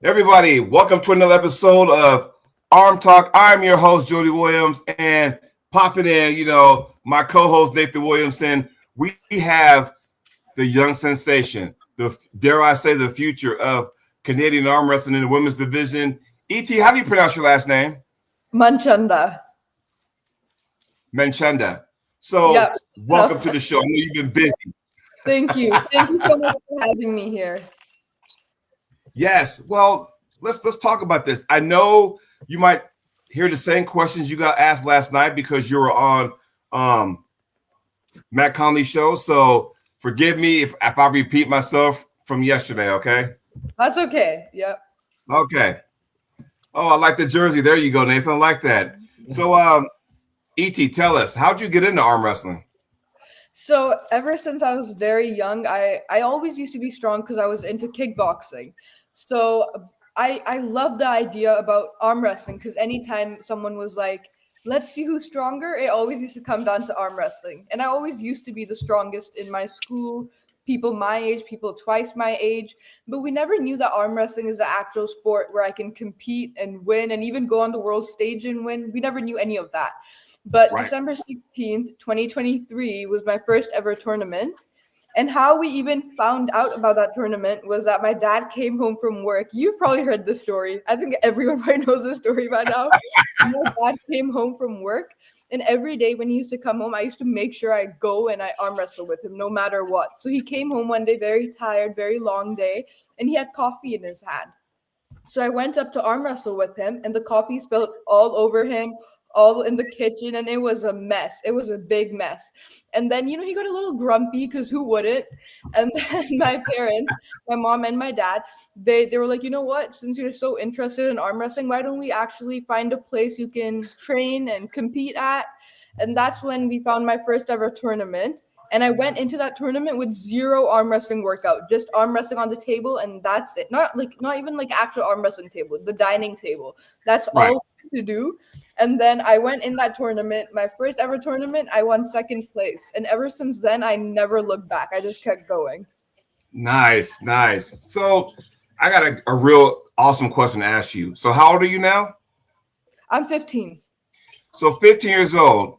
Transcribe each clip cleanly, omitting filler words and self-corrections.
Everybody, welcome to another episode of ArmTalk. I'm your host, Jody Williams, and popping in, my co-host, Nathan Williamson. We have the young sensation, dare I say, the future of Canadian arm wrestling in the women's division. Iti, how do you pronounce your last name? Manchanda. Manchanda. So, Yep. welcome to the show. I know you've been busy. Thank you. Thank you so much for having me here. Yes. Well, let's talk about this. I know you might hear the same questions you got asked last night because you were on Matt Conley's show. So forgive me if I repeat myself from yesterday, okay? That's okay. Yep. Okay. Oh, I like the jersey. There you go, Nathan. I like that. So E.T., tell us, how'd you get into arm wrestling? So ever since I was very young, I always used to be strong because I was into kickboxing. So I love the idea about arm wrestling because anytime someone was like, let's see who's stronger, it always used to come down to arm wrestling. And I always used to be the strongest in my school, people my age, people twice my age. But we never knew that arm wrestling is the actual sport where I can compete and win and even go on the world stage and win. We never knew any of that. But Right. December 16th, 2023 was my first ever tournament. And how we even found out about that tournament was that my dad came home from work. You've probably heard this story. I think everyone probably knows this story by now. My dad came home from work, and every day when he used to come home, I used to make sure I go and I arm wrestle with him no matter what. So he came home one day very tired, very long day, and he had coffee in his hand. So I went up to arm wrestle with him, and the coffee spilled all over him, all in the kitchen, and it was a mess. It was a big mess. And then, he got a little grumpy because who wouldn't? And then my parents, my mom and my dad, they were like, you know what? Since you're so interested in arm wrestling, why don't we actually find a place you can train and compete at? And that's when we found my first ever tournament. And I went into that tournament with zero arm wrestling workout, just arm wrestling on the table, and that's it. Not even like actual arm wrestling table, the dining table. That's Right. all to do. And then I went in that tournament, my first ever tournament, I won second place. And ever since then, I never looked back. I just kept going. Nice, nice. So I got a real awesome question to ask you. So how old are you now? I'm 15. So 15 years old.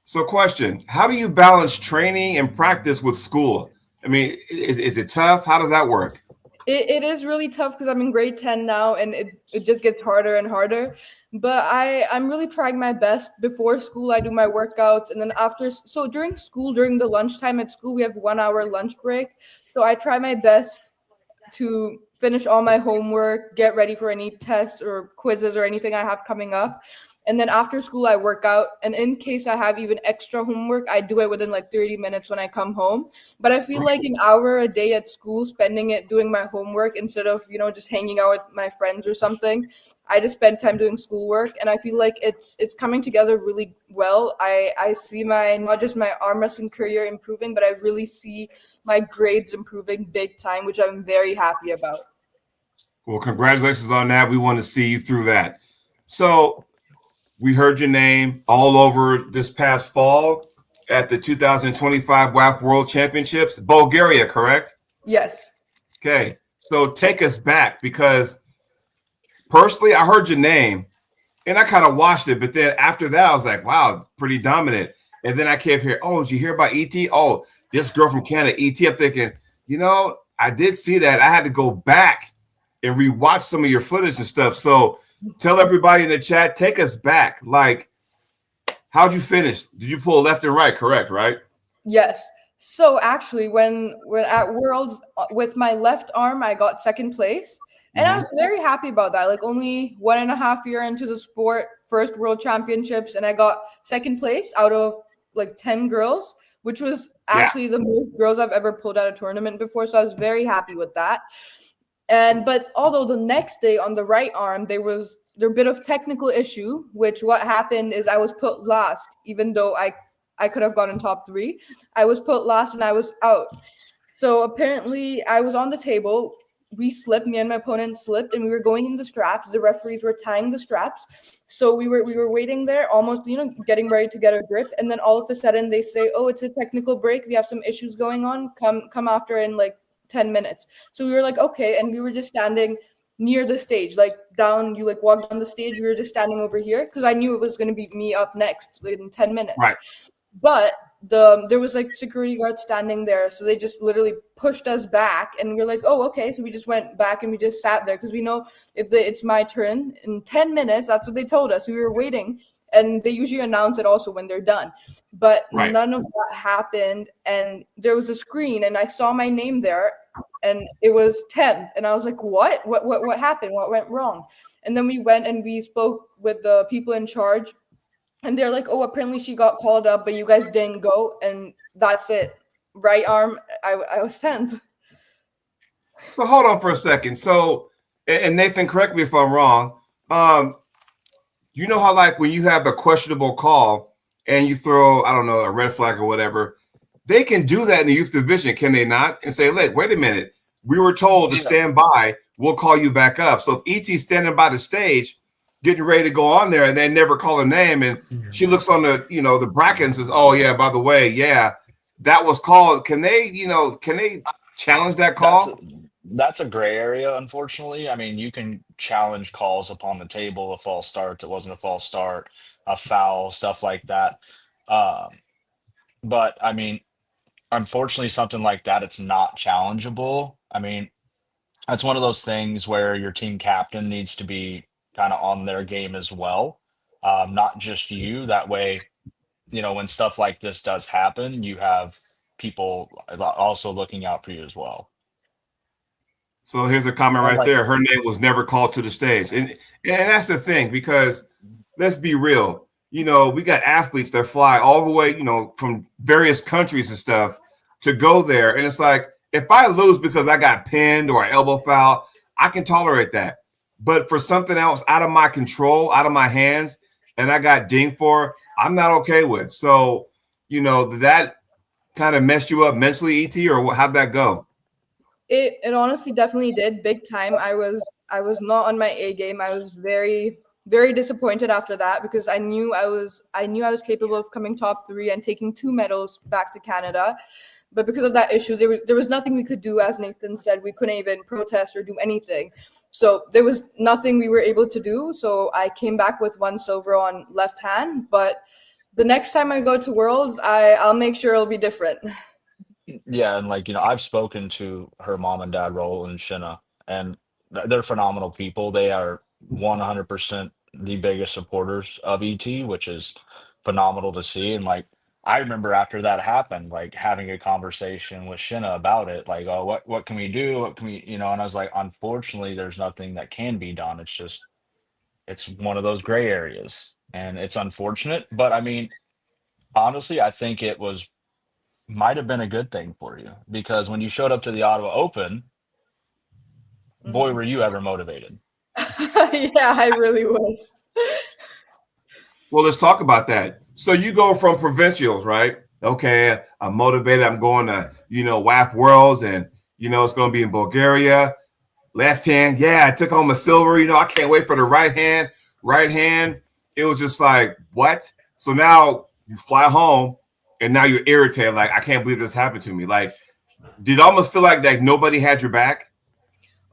So question, how do you balance training and practice with school? I mean, is it tough? How does that work? It is really tough because I'm in grade 10 now and it just gets harder and harder. But I'm really trying my best. Before school, I do my workouts. And then so during school, during the lunchtime at school, we have 1 hour lunch break. So I try my best to finish all my homework, get ready for any tests or quizzes or anything I have coming up. And then after school, I work out. And in case I have even extra homework, I do it within like 30 minutes when I come home. But I feel like an hour a day at school, spending it doing my homework instead of, just hanging out with my friends or something. I just spend time doing schoolwork. And I feel like it's coming together really well. I see not just my arm wrestling career improving, but I really see my grades improving big time, which I'm very happy about. Well, congratulations on that. We want to see you through that. So we heard your name all over this past fall at the 2025 WAF World Championships, Bulgaria, correct? Yes. Okay. So take us back because personally, I heard your name and I kind of watched it, but then after that, I was like, wow, pretty dominant. And then I kept hearing, oh, did you hear about ET? Oh, this girl from Canada, ET. I'm thinking, I did see that. I had to go back and rewatch some of your footage and stuff. So tell everybody in the chat, take us back. Like, how'd you finish? Did you pull left and right? Correct, right? Yes. So actually, when at Worlds with my left arm, I got second place, and I was very happy about that. Like only 1.5 year into the sport, first World Championships, and I got second place out of like 10 girls, which was Yeah. actually the most girls I've ever pulled at a tournament before. So I was very happy with that. But although the next day on the right arm there a bit of technical issue, which what happened is I was put last, even though I could have gotten top 3. I was put last and I was out. So apparently I was on the table. We slipped, me and my opponent slipped, and we were going in the straps. The referees were tying the straps. So we were waiting there, almost, getting ready to get a grip. And then all of a sudden they say, oh, it's a technical break. We have some issues going on. Come after in like 10 minutes. So we were like, okay. And we were just standing near the stage, like down. You like walk down the stage. We were just standing over here because I knew it was going to be me up next in 10 minutes. Right. But there was like security guards standing there, so they just literally pushed us back, and we're like, oh, okay. So we just went back and we just sat there because we know if it's my turn in 10 minutes. That's what they told us. We were waiting, and they usually announce it also when they're done. But Right. none of that happened, and there was a screen, and I saw my name there, and it was 10th, and I was like, what happened? What went wrong? And then we went and we spoke with the people in charge, and they're like, oh, apparently she got called up, but you guys didn't go, and that's it. Right arm, I was 10th. So hold on for a second. So, and Nathan, correct me if I'm wrong. You know how like when you have a questionable call and you throw, I don't know, a red flag or whatever, they can do that in the youth division, can they not? And say, look, wait a minute. We were told to stand by. We'll call you back up. So if E.T.'s standing by the stage, getting ready to go on there, and they never call her name, and she looks on the, the bracket and says, oh, yeah, by the way, yeah, that was called. Can they challenge that call? That's a gray area, unfortunately. I mean, you can challenge calls upon the table, a false start that wasn't a false start, a foul, stuff like that. Um, but I mean, unfortunately, something like that, it's not challengeable. I mean, that's one of those things where your team captain needs to be kind of on their game as well, not just you. That way, when stuff like this does happen, you have people also looking out for you as well. So here's a comment And right like, there. Her name was never called to the stage. And that's the thing, because let's be real. We got athletes that fly all the way, from various countries and stuff to go there. And it's like, if I lose because I got pinned or elbow foul, I can tolerate that. But for something else out of my control, out of my hands, and I got dinged for, I'm not okay with. So, that kind of messed you up mentally, ET, or how'd that go? It honestly definitely did, big time. I was not on my A game. I was very very disappointed after that because I knew I was capable of coming top 3 and taking 2 medals back to Canada. But because of that issue, there was nothing we could do. As Nathan said, we couldn't even protest or do anything. So there was nothing we were able to do. So I came back with 1 silver on left hand. But the next time I go to Worlds, I'll make sure it'll be different. yeah, and like, I've spoken to her mom and dad, Raul and Shinna, and they're phenomenal people. They are 100% the biggest supporters of ET, which is phenomenal to see. And like, I remember after that happened, like having a conversation with Shinna about it, like, oh, what can we do? What can we, and I was like, unfortunately, there's nothing that can be done. It's one of those gray areas, and it's unfortunate. But I mean, honestly, I think it was might have been a good thing for you because when you showed up to the Ottawa Open, boy, Mhm. were you ever motivated. Yeah, I really was. Well, let's talk about that. So you go from provincials, right? Okay, I'm motivated. I'm going to, WAF Worlds, and, it's going to be in Bulgaria. Left hand, yeah, I took home a silver. I can't wait for the right hand. Right hand, it was just like, what? So now you fly home, and now you're irritated. Like, I can't believe this happened to me. Like, did it almost feel like nobody had your back?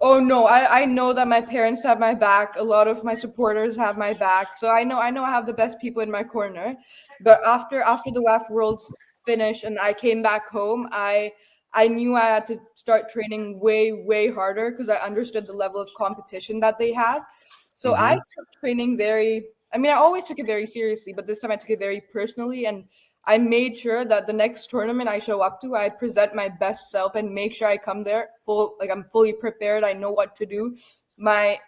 Oh no, I know that my parents have my back. A lot of my supporters have my back. So I know I have the best people in my corner. But after the WAF Worlds finished and I came back home, I knew I had to start training way harder because I understood the level of competition that they have. So I Mm-hmm. took training I always took it very seriously, but this time I took it very personally, and I made sure that the next tournament I show up to, I present my best self and make sure I come there I'm fully prepared. I know what to do. My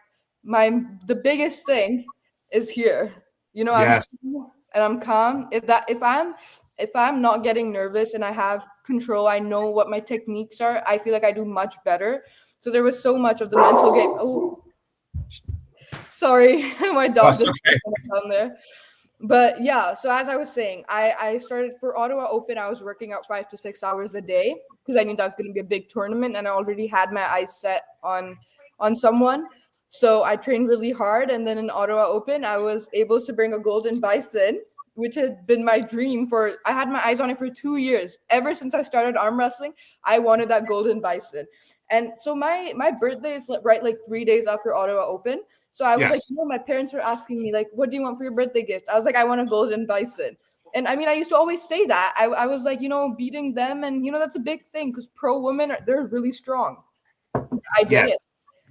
the biggest thing is here. I'm Yes. cool and I'm calm. If I'm not getting nervous and I have control, I know what my techniques are. I feel like I do much better. So there was so much of the mental game. Oh, sorry, my dog That's just okay. down there. But yeah, so as I was saying, I started for Ottawa Open. I was working out 5 to 6 hours a day because I knew that was going to be a big tournament, and I already had my eyes set on someone. So I trained really hard, and then in Ottawa Open, I was able to bring a golden bison. which had been my dream for. I had my eyes on it for 2 years. Ever since I started arm wrestling, I wanted that golden bison. And so my birthday is right like 3 days after Ottawa Open. So I was like, Yes. my parents were asking me like, what do you want for your birthday gift? I was like, I want a golden bison. And I mean, I used to always say that. I was like, beating them, and that's a big thing because pro women they're really strong. I did it. Yes.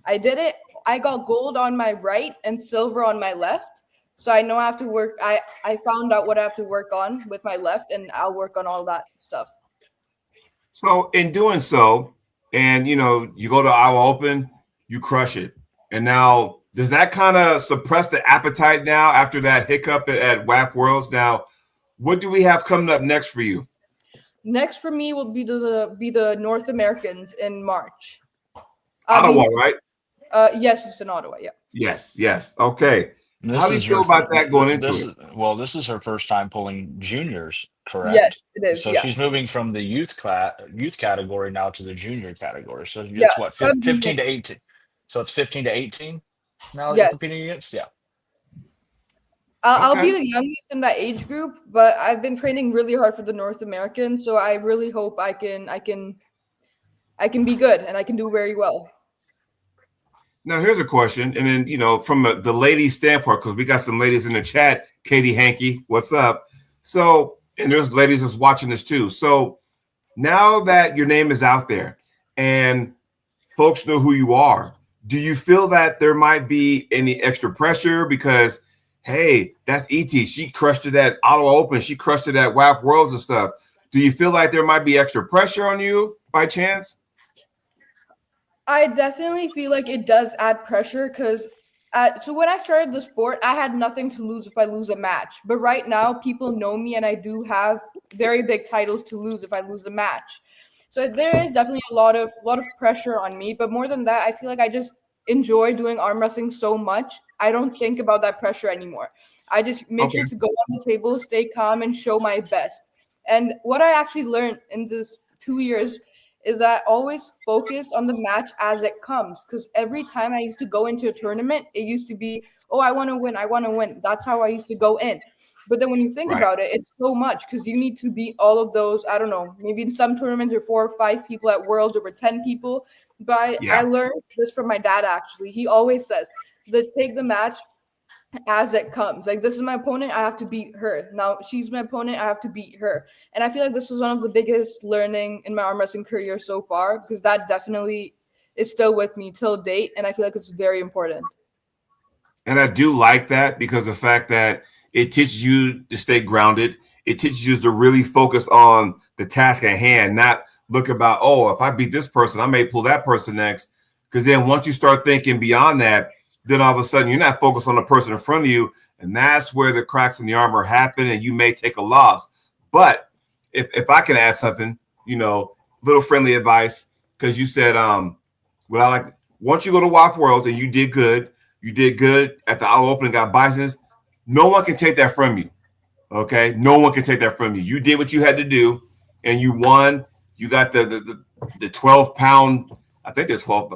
I did it. I got gold on my right and silver on my left. So I know I have to work. I found out what I have to work on with my left, and I'll work on all that stuff. So in doing so, and you go to Iowa Open, you crush it. And now, does that kind of suppress the appetite now after that hiccup at WAF Worlds? Now, what do we have coming up next for you? Next for me will be the North Americans in March. Ottawa, right? Yes, it's in Ottawa. Yeah. Yes, yes. Okay. How This do you is her. feel about that going into This it? is well. This is her first time pulling juniors, Yes, correct? it is. So Yeah. she's moving from the youth category now to the junior category. So Yeah. it's what, Sub junior. 15 to 18. So it's 15 to 18 now that you're Yes. competing against. Yeah. I'll be Okay. the youngest in that age group, but I've been training really hard for the North American, so I really hope I can be good and I can do very well. Now, here's a question. And then, from the ladies' standpoint, because we got some ladies in the chat, Katie Hankey, what's up? So, and there's ladies that's watching this too. So, now that your name is out there and folks know who you are, do you feel that there might be any extra pressure? Because, hey, that's Iti. She crushed it at Ottawa Open. She crushed it at WAF Worlds and stuff. Do you feel like there might be extra pressure on you by chance? I definitely feel like it does add pressure because so when I started the sport, I had nothing to lose if I lose a match. But right now, people know me, and I do have very big titles to lose if I lose a match. So there is definitely a lot of pressure on me. But more than that, I feel like I just enjoy doing arm wrestling so much. I don't think about that pressure anymore. I just make Okay. sure to go on the table, stay calm, and show my best. And what I actually learned in this 2 years is that always focus on the match as it comes. Because every time I used to go into a tournament, it used to be, oh, I want to win. I want to win. That's how I used to go in. But then when you think Right. about it, it's so much because you need to beat all of those. I don't know. Maybe in some tournaments, there are 4 or 5 people at Worlds, over 10 people. But I Yeah. learned this from my dad, actually. He always says that take the match as it comes. Like, this is my opponent, I have to beat her. Now she's my opponent, I have to beat her. And I feel like this was one of the biggest learning in my arm wrestling career so far, because that definitely is still with me till date, and I feel like it's very important. And I do like that because the fact that it teaches you to stay grounded. It teaches you to really focus on the task at hand, not look about, oh, if I beat this person, I may pull that person next. Because then once you start thinking beyond that, then all of a sudden you're not focused on the person in front of you. And that's where the cracks in the armor happen and you may take a loss. But if I can add something, little friendly advice, because you said, what I like, once you go to WAF Worlds and you did good at the Ottawa Open and got Bisons, no one can take that from you. Okay, no one can take that from you. You did what you had to do, and you won. You got the 12-pound. I think they're 12,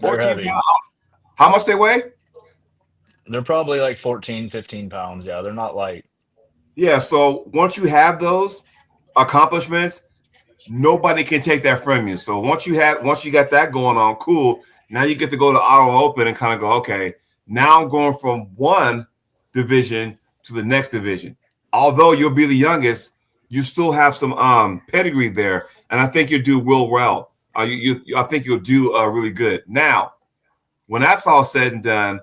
They're 14 heavy. pound. How much they weigh? They're probably like 14, 15 pounds. Yeah, they're not light. Yeah. So once you have those accomplishments, nobody can take that from you. So once you got that going on, cool. Now you get to go to Ottawa Open and kind of go, okay, now I'm going from one division to the next division. Although you'll be the youngest, you still have some pedigree there, and I think you'll do well. I think you'll do really good. Now, when that's all said and done,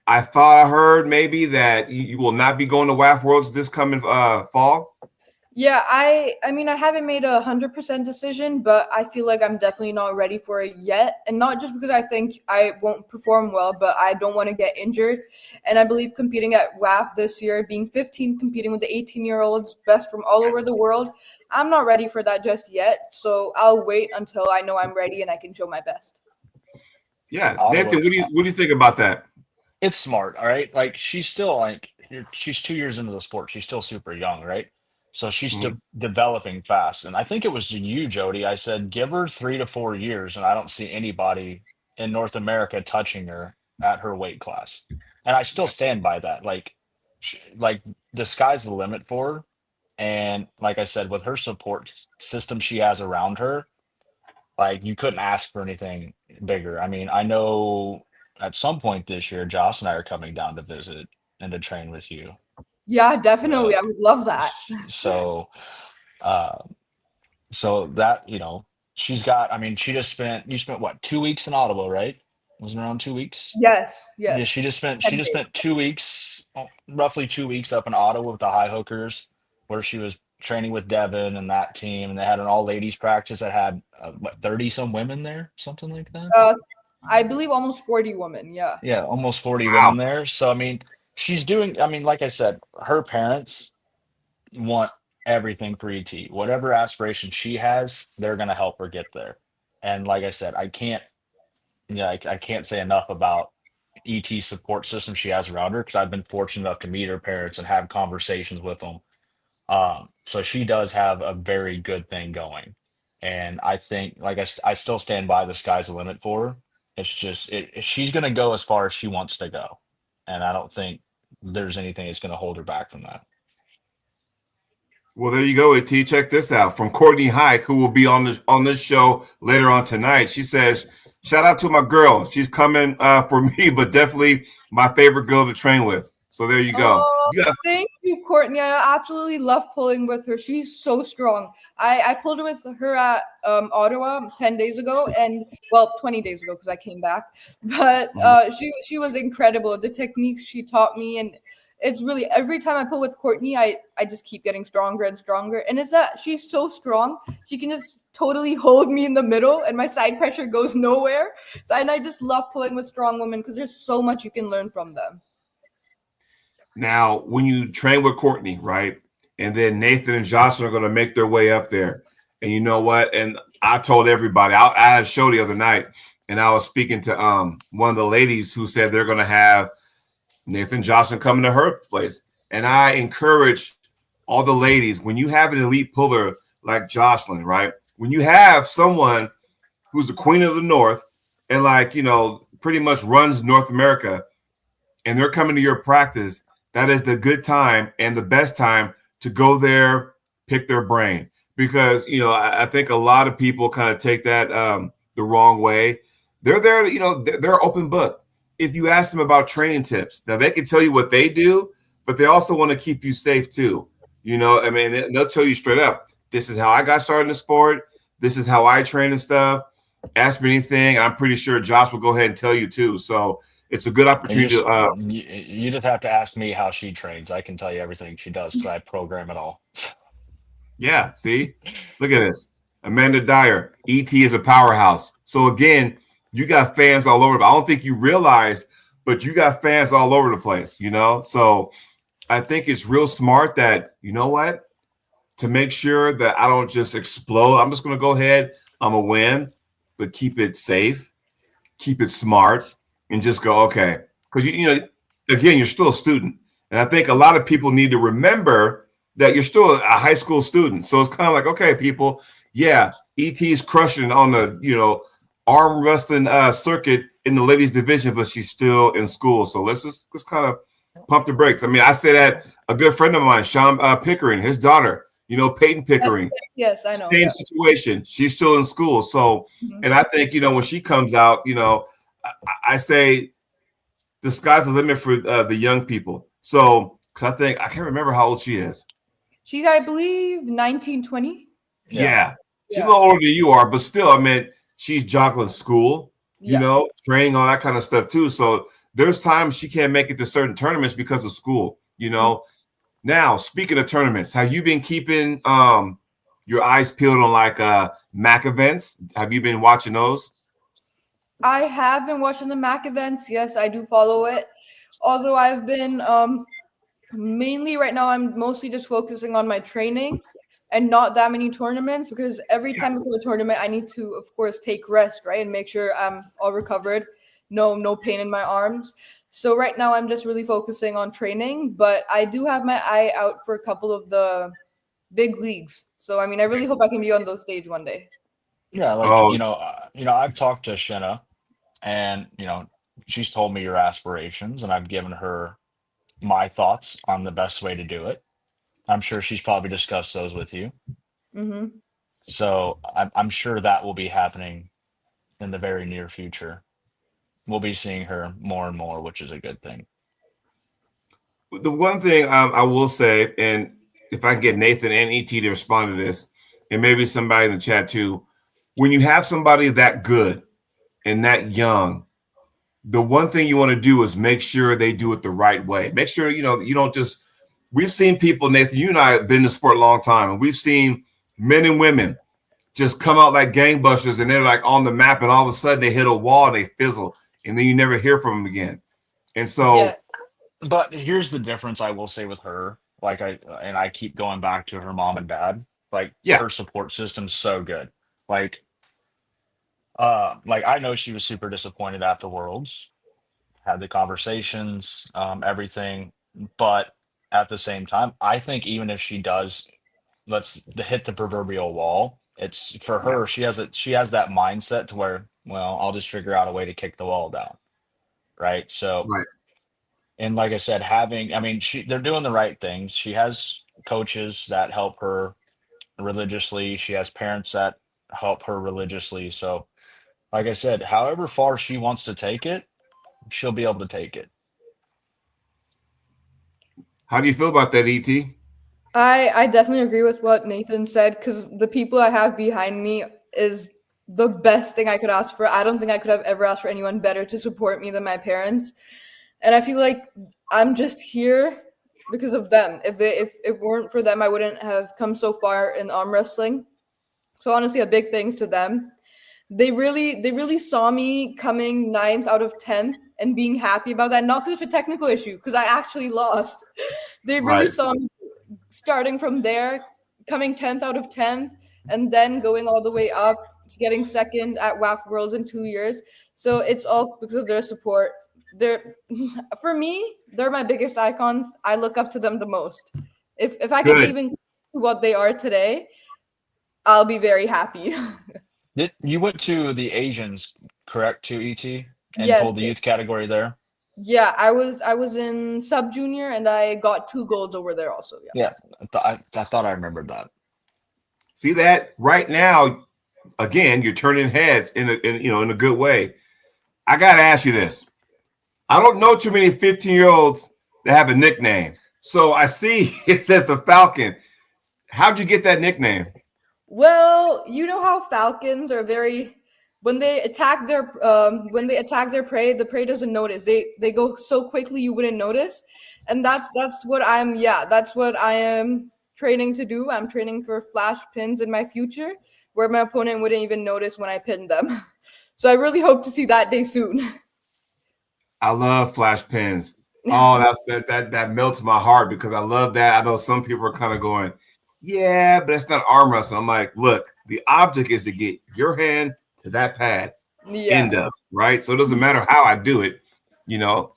I thought I heard maybe that you will not be going to WAF Worlds this coming fall. Yeah, I mean, I haven't made 100% decision, but I feel like I'm definitely not ready for it yet. And not just because I think I won't perform well, but I don't want to get injured. And I believe competing at WAF this year, being 15, competing with the 18-year-olds, best from all over the world, I'm not ready for that just yet. So I'll wait until I know I'm ready and I can show my best. Yeah, Ottawa. Nathan, what do you think about that? It's smart, all right? Like she's still she's 2 years into the sport. She's still super young, right? So she's Mhm. developing fast. And I think it was to you, Jody. I said, give her 3 to 4 years, and I don't see anybody in North America touching her at her weight class. And I still stand by that. Like like the sky's the limit for her. And like I said, with her support system she has around her, like you couldn't ask for anything bigger. I mean, I know at some point this year, Josh and I are coming down to visit and to train with you. Yeah, Uh, definitely. I would love that. so, uh, so that she's got. I mean, she just spent. You spent what, 2 weeks in Ottawa, right? Wasn't it around 2 weeks? Yes, Yeah, yes. she 10 just days. spent 2 weeks, roughly 2 weeks up in Ottawa with the High Hookers, where she was training with Devin and that team, and they had an all ladies practice that had what, 30 some women there, something like that. Uh, I believe almost 40 women. Yeah. Yeah, almost 40 Wow. women there. So I mean, she's doing. I mean, like I said, her parents want everything for ET. Whatever aspirations she has, they're gonna help her get there. And like I said, I can't. Yeah, I can't say enough about ET support system she has around her because I've been fortunate enough to meet her parents and have conversations with them. So she does have a very good thing going, and I think, like I still stand by the sky's the limit for her. It's just she's gonna go as far as she wants to go, and I don't think there's anything that's gonna hold her back from that. Well, there you go, At. Check this out from Courtney Hike, who will be on this show later on tonight. She says, "Shout out to my girl. She's coming for me, but definitely my favorite girl to train with." So there you go. Oh, You got thank you, Courtney. I absolutely love pulling with her. She's so strong. I pulled with her at Ottawa 10 days ago, and well, 20 days ago because I came back. But she was incredible. The techniques she taught me, and it's really every time I pull with Courtney, I just keep getting stronger and stronger. And it's that she's so strong. She can just totally hold me in the middle, and my side pressure goes nowhere. So and I just love pulling with strong women because there's so much you can learn from them. Now, when you train with Courtney, right, and then Nathan and Jocelyn are going to make their way up there, and you know what? And I told everybody, I had a show the other night, and I was speaking to one of the ladies who said they're going to have Nathan Johnson coming to her place, and I encourage all the ladies, when you have an elite puller like Jocelyn, right? When you have someone who's the queen of the North and pretty much runs North America, and they're coming to your practice, that is the good time and the best time to go there, pick their brain. Because, I think a lot of people kind of take that the wrong way. They're there, they're open book. If you ask them about training tips, now they can tell you what they do, but they also want to keep you safe too. I mean, they'll tell you straight up, this is how I got started in the sport. This is how I train and stuff. Ask me anything. I'm pretty sure Josh will go ahead and tell you too. So it's a good And opportunity to you just have to ask me how she trains. I can tell you everything she does because I program it all. yeah, see? Look at this. Amanda Dyer, ET is a powerhouse. So again, you got fans all over. I don't think you realize, but you got fans all over the place. So I think it's real smart that, you know what, to make sure that I don't just explode. I'm just going to go ahead. I'm going to win, but keep it safe, keep it smart, and just go, okay. Because, again, you're still a student. And I think a lot of people need to remember that you're still a high school student. So it's kind of like, okay, people, yeah, ET's crushing on the, arm wrestling circuit in the ladies division, but she's still in school. So let's kind of pump the brakes. I mean, I say that a good friend of mine, Sean Pickering, his daughter, Peyton Yes, Pickering, yes, I know. same Yeah. situation. She's still in school. So, Mhm. and I think, when she comes out, I say the sky's the limit for the young people. So, because I can't remember how old she is. She's, I believe, 1920. Yeah. Yeah. She's a Yeah. little older than you are, but still, I mean, she's juggling school, Yeah. training, all that kind of stuff too. So there's times she can't make it to certain tournaments because of school. Now, speaking of tournaments, have you been keeping your eyes peeled on MAC events? Have you been watching those? I have been watching the MAC events. Yes, I do follow it. Although I've been mainly right now, I'm mostly just focusing on my training and not that many tournaments because every Yeah. time before a tournament, I need to, of course, take rest, right, and make sure I'm all recovered, no pain in my arms. So right now, I'm just really focusing on training, but I do have my eye out for a couple of the big leagues. So I mean, I really hope I can be on those stage one day. Yeah, like Oh, I've talked to Shinna, and she's told me your aspirations, and I've given her my thoughts on the best way to do it. I'm sure she's probably discussed those with you. Mm-hmm. So I'm sure that will be happening in the very near future. We'll be seeing her more and more, which is a good thing. The one thing I will say, and if I can get Nathan and ET to respond to this, and maybe somebody in the chat too, when you have somebody that good and that young, the one thing you want to do is make sure they do it the right way. Make sure, you don't just, we've seen people, Nathan, you and I have been in the sport a long time, and we've seen men and women just come out like gangbusters and they're like on the map, and all of a sudden they hit a wall and they fizzle, and then you never hear from them again. And Yeah, so, but here's the difference I will say with her. Like I keep going back to her mom and dad. Like yeah, her support system's so good. Like like I know she was super disappointed after Worlds, had the conversations, everything, but at the same time, I think even if she does hit the proverbial wall, it's for yeah, her, she has that mindset to where, well, I'll just figure out a way to kick the wall down. Right. So right. and like I said, I mean, they're doing the right things. She has coaches that help her religiously. She has parents that help her religiously. So, like I said, however far she wants to take it, she'll be able to take it. How do you feel about that, ET? I definitely agree with what Nathan said because the people I have behind me is the best thing I could ask for. I don't think I could have ever asked for anyone better to support me than my parents. And I feel like I'm just here because of them. If it weren't for them, I wouldn't have come so far in arm wrestling. So honestly, a big thanks to them. They really saw me coming ninth out of 10th and being happy about that, not because of a technical issue, because I actually lost. They really Right. saw me starting from there, coming 10th out of 10th, and then going all the way up to getting second at WAF Worlds in 2 years. So it's all because of their support. They're for me, they're my biggest icons. I look up to them the most. If I can Good. even to what they are today, I'll be very happy. You went to the Asians, correct, to ET and Yes. pulled the youth category there? Yeah, I was in sub junior and I got 2 golds over there also. Yeah. Yeah. I thought I remembered that. See that right now, again, you're turning heads in a good way. I got to ask you this. I don't know too many 15-year-olds that have a nickname. So I see it says the Falcon. How'd you get that nickname? Well, you know how falcons are very when they attack their prey, the prey doesn't notice. They go so quickly you wouldn't notice. And that's what I am training to do. I'm training for flash pins in my future where my opponent wouldn't even notice when I pinned them. So I really hope to see that day soon. I love flash pins. Oh, that melts my heart because I love that. I know some people are kind of going, yeah, but it's not arm wrestling. I'm like, look, the object is to get your hand to that pad, Yeah. end up, right? So it doesn't matter how I do it, you know,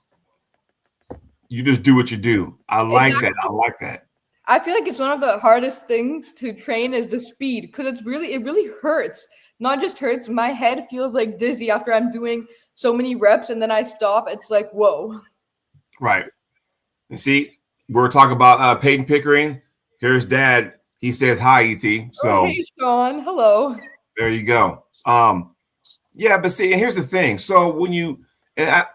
you just do what you do. I like that. I Exactly. like that. I feel like it's one of the hardest things to train is the speed because it really hurts. Not just hurts, my head feels like dizzy after I'm doing so many reps and then I stop. It's like, whoa. Right. And see, we're talking about Peyton Pickering. Here's Dad. He says hi, ET. Oh, So hey, Sean. Hello. there you go. Yeah, but see, and here's the thing. So when you and I,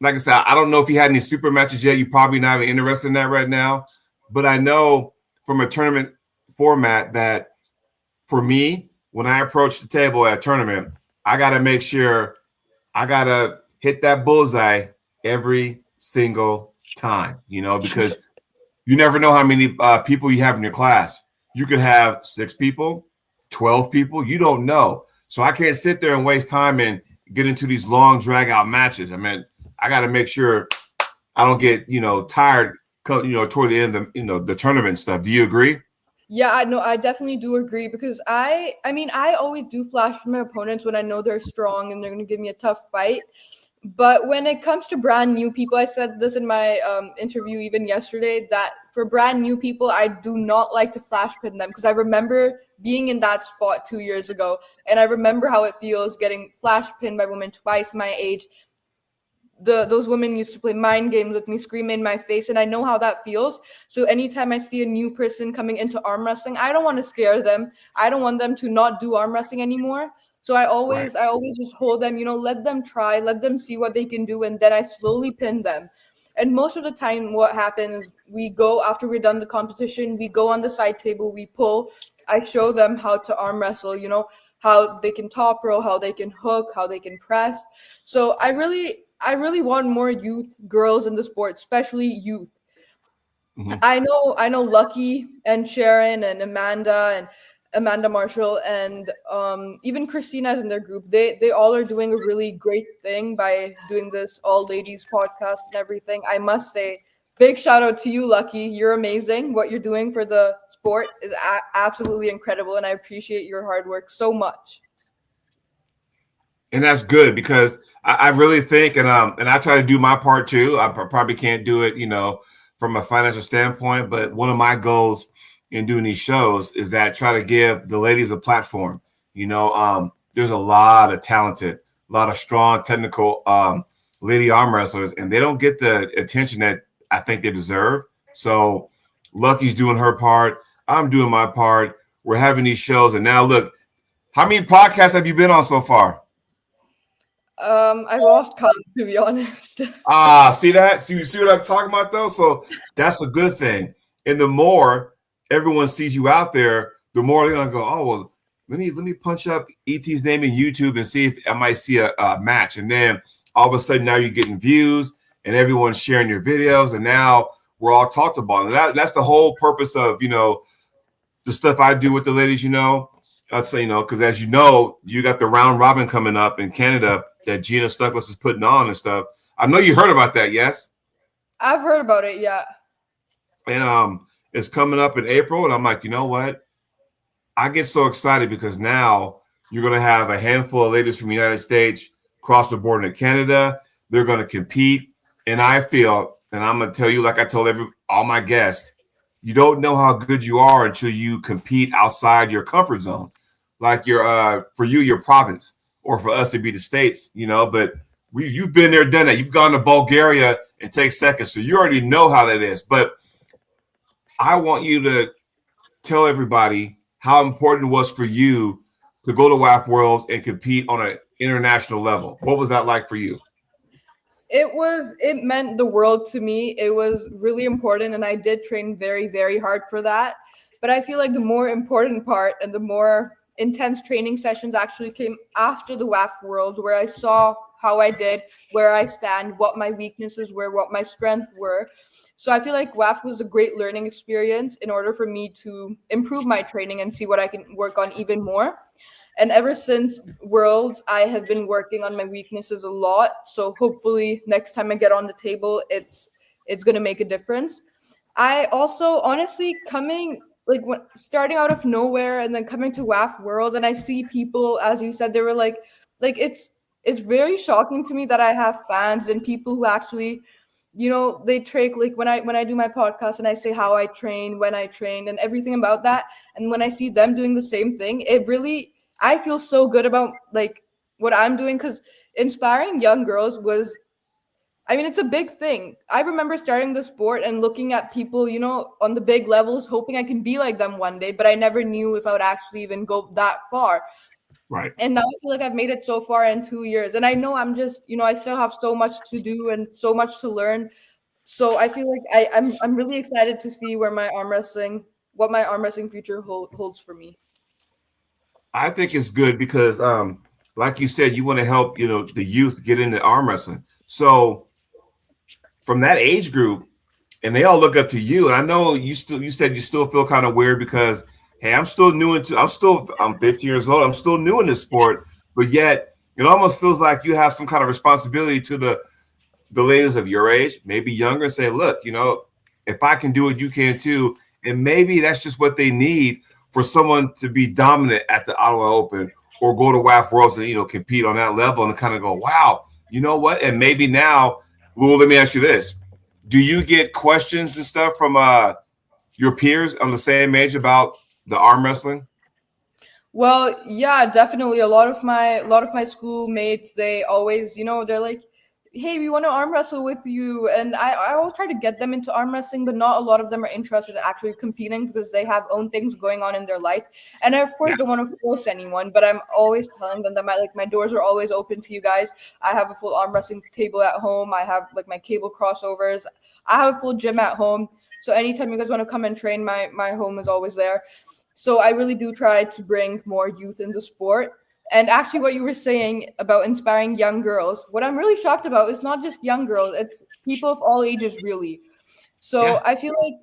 like I said, I don't know if you had any super matches yet. You're probably not even interested in that right now. But I know from a tournament format that for me, when I approach the table at a tournament, I got to make sure I got to hit that bullseye every single time, because you never know how many people you have in your class. You could have 6 people, 12 people. You don't know. So I can't sit there and waste time and get into these long drag out matches. I mean, I got to make sure I don't get, tired, toward the end of the tournament stuff. Do you agree? Yeah, I know. I definitely do agree because I mean, I always do flash for my opponents when I know they're strong and they're going to give me a tough fight. But when it comes to brand new people, I said this in my interview even yesterday that for brand new people, I do not like to flash pin them because I remember being in that spot 2 years ago, and I remember how it feels getting flash pinned by women twice my age. those women used to play mind games with me, scream in my face, and I know how that feels. So anytime I see a new person coming into arm wrestling, I don't want to scare them. I don't want them to not do arm wrestling anymore. So Right. I always just hold them, let them try, let them see what they can do, and then I slowly pin them. And most of the time, what happens, we go after we're done the competition, we go on the side table, we pull. I show them how to arm wrestle, how they can top row, how they can hook, how they can press. So I really want more youth girls in the sport, especially youth. Mhm. I know Lucky and Sharon and Amanda Marshall and even Christina's in their group. They all are doing a really great thing by doing this all ladies podcast and everything. I must say, big shout out to you, Lucky. You're amazing. What you're doing for the sport is absolutely incredible, and I appreciate your hard work so much. And that's good because I really think, and I try to do my part too. I probably can't do it, from a financial standpoint. But one of my goals in doing these shows is that try to give the ladies a platform. There's a lot of talented, a lot of strong, technical lady arm wrestlers, and they don't get the attention that I think they deserve. So Lucky's doing her part. I'm doing my part. We're having these shows, and now look, how many podcasts have you been on so far? I lost count, to be honest. See that? See, you see what I'm talking about though? So that's a good thing. And the more everyone sees you out there, the more they're gonna go, oh well, let me punch up ET's name in YouTube and see if I might see a match. And then all of a sudden now you're getting views and everyone's sharing your videos, and now we're all talked about. And that's the whole purpose of the stuff I do with the ladies, I'd say, because as you know, you got the round robin coming up in Canada that Gina Stuckless is putting on and stuff. I know you heard about that, yes? I've heard about it, yeah. And it's coming up in April, and I'm like, you know what? I get so excited because now you're going to have a handful of ladies from the United States cross the border into Canada. They're going to compete, and I feel, and I'm going to tell you, like I told all my guests, you don't know how good you are until you compete outside your comfort zone, like for you, your province, or for us to be the states, But you've been there, done that. You've gone to Bulgaria and take seconds, so you already know how that is. But I want you to tell everybody how important it was for you to go to WAF Worlds and compete on an international level. What was that like for you? It meant the world to me. It was really important, and I did train very, very hard for that. But I feel like the more important part and the more intense training sessions actually came after the WAF Worlds, where I saw how I did, where I stand, what my weaknesses were, what my strengths were. So I feel like WAF was a great learning experience in order for me to improve my training and see what I can work on even more. And ever since Worlds, I have been working on my weaknesses a lot. So hopefully next time I get on the table, it's gonna make a difference. I also honestly coming like when starting out of nowhere and then coming to WAF World, and I see people, as you said, they were like it's very shocking to me that I have fans and people who actually they trick like when I do my podcast and I say how I train, when I train, and everything about that, and when I see them doing the same thing, it really I feel so good about like what I'm doing, because inspiring young girls was, I mean, it's a big thing. I remember starting the sport and looking at people, on the big levels, hoping I can be like them one day, but I never knew if I would actually even go that far. Right. And now I feel like I've made it so far in 2 years. And I know I'm just, I still have so much to do and so much to learn. So I feel like I'm really excited to see what my arm wrestling future holds for me. I think it's good because, like you said, you want to help, the youth get into arm wrestling. So from that age group, and they all look up to you. And I know you said you still feel kind of weird because hey, I'm 15 years old. I'm still new in this sport, but yet it almost feels like you have some kind of responsibility to the ladies of your age, maybe younger, and say, look, if I can do it, you can too. And maybe that's just what they need for someone to be dominant at the Ottawa Open or go to WAF Worlds and compete on that level and kind of go, wow, you know what? And maybe now, well, let me ask you this: do you get questions and stuff from your peers on the same age about the arm wrestling? Well, yeah, definitely. A lot of my schoolmates, they always, they're like, hey, we want to arm wrestle with you. And I always try to get them into arm wrestling, but not a lot of them are interested in actually competing because they have own things going on in their life. And I, of Yeah. course, don't want to force anyone, but I'm always telling them that my doors are always open to you guys. I have a full arm wrestling table at home. I have like my cable crossovers. I have a full gym at home. So anytime you guys want to come and train, my home is always there. So I really do try to bring more youth into sport. And actually, what you were saying about inspiring young girls, what I'm really shocked about is not just young girls, it's people of all ages, really. So Yeah. I feel like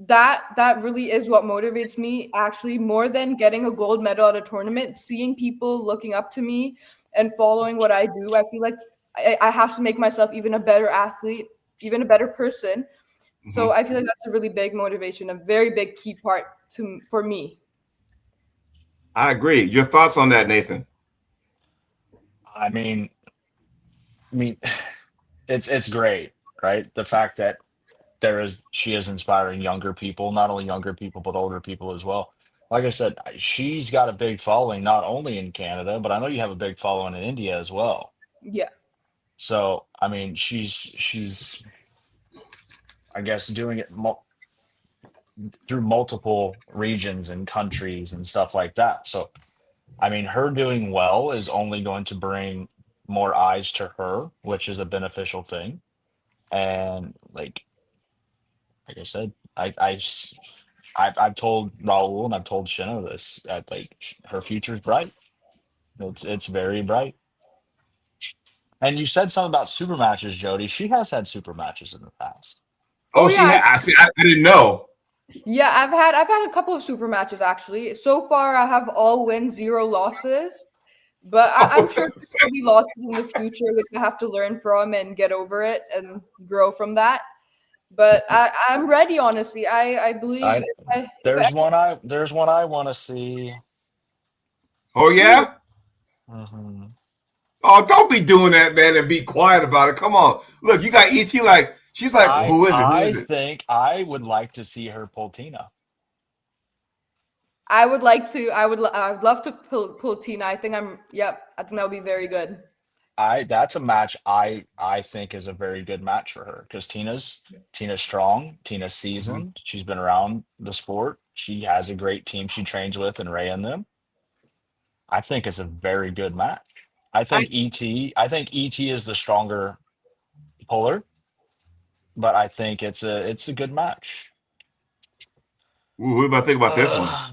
that really is what motivates me, actually, more than getting a gold medal at a tournament. Seeing people looking up to me and following what I do, I feel like I have to make myself even a better athlete, even a better person. So Hmm. I feel like that's a really big motivation, a very big key part to for me. I agree. Your thoughts on that, Nathan? I mean, I mean, it's great, right? The fact that she is inspiring younger people, not only younger people but older people as well. Like I said, she's got a big following not only in Canada, but I know you have a big following in India as well. Yeah. So, I mean, she's I guess doing it through multiple regions and countries and stuff like that. So, I mean, her doing well is only going to bring more eyes to her, which is a beneficial thing. And like I said, I've told Raul and I've told Shino this that her future's bright. It's very bright. And you said something about super matches, Jody. She has had super matches in the past. Oh Oh, she yeah, had. I see. I didn't know. yeah, I've had a couple of super matches actually. So far, I have all wins, zero losses. But I'm sure there will be losses in the future, which I have to learn from and get over it and grow from that. But I'm ready, honestly. I believe I there's one I want to see. Oh who yeah. Hmm. Oh, don't be doing that, man, and be quiet about it. Come on. Look, you got ET. Like she's like, who is it? Who I is it? think I would like to see her pull Tina. I would like to. I would love to pull Tina. I think I'm. Yep. I think that would be very good. I That's a match I think is a very good match for her because Tina's strong, Tina's Mm-hmm. seasoned. She's been around the sport. She has a great team she trains with and Ray and them. I think it's a very good match. I I think ET is the stronger puller, but I think it's a good match. Ooh, what do you think about this one? Uh,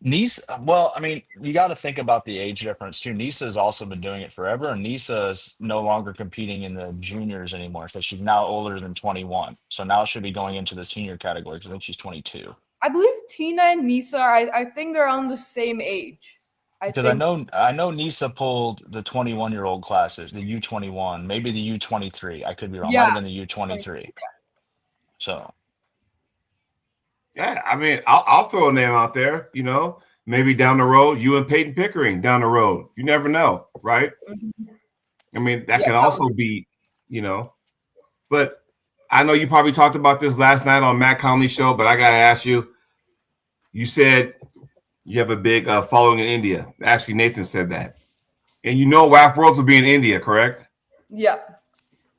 Nisa, well, I mean, you got to think about the age difference too. Nisa has also been doing it forever, and Nisa is no longer competing in the juniors anymore because she's now older than 21. So now she'll be going into the senior category 'cause I think she's 22. I believe Tina and Nisa are. I think they're on the same age. I Because think. I know Nisa pulled the 21-year-old classes, the U21, maybe the U23. I could be wrong. Might have Yeah. been the U23. So Yeah, I mean, I'll throw a name out there. Maybe down the road, you and Peyton Pickering down the road. You never know, right? Mhm. I mean, that Yeah. can That would also be, you know. But I know you probably talked about this last night on Matt Conley's show. But I gotta ask you. You said you have a big following in India. Actually, Nathan said that, and WAF Worlds will be in India, correct? yeah.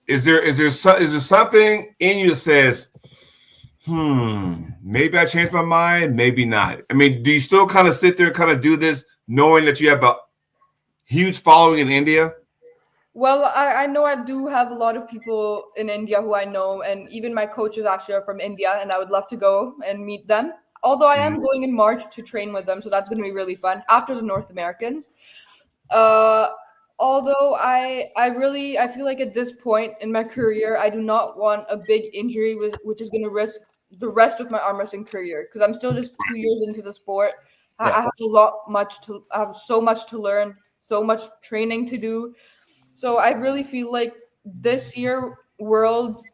Is there something in you that says, maybe I changed my mind, maybe not? I mean, do you still kind of sit there and kind of do this knowing that you have a huge following in India? Well, I know I do have a lot of people in India who I know, and even my coaches actually are from India, and I would love to go and meet them. Although I am Mhm. going in March to train with them, so that's going to be really fun after the North Americans. Uh, although I feel like at this point in my career, I do not want a big injury which is going to risk the rest of my arm wrestling career because I'm still just 2 years into the sport. yeah, I have I have so much to learn, so much training to do. So I really feel like this year Worlds,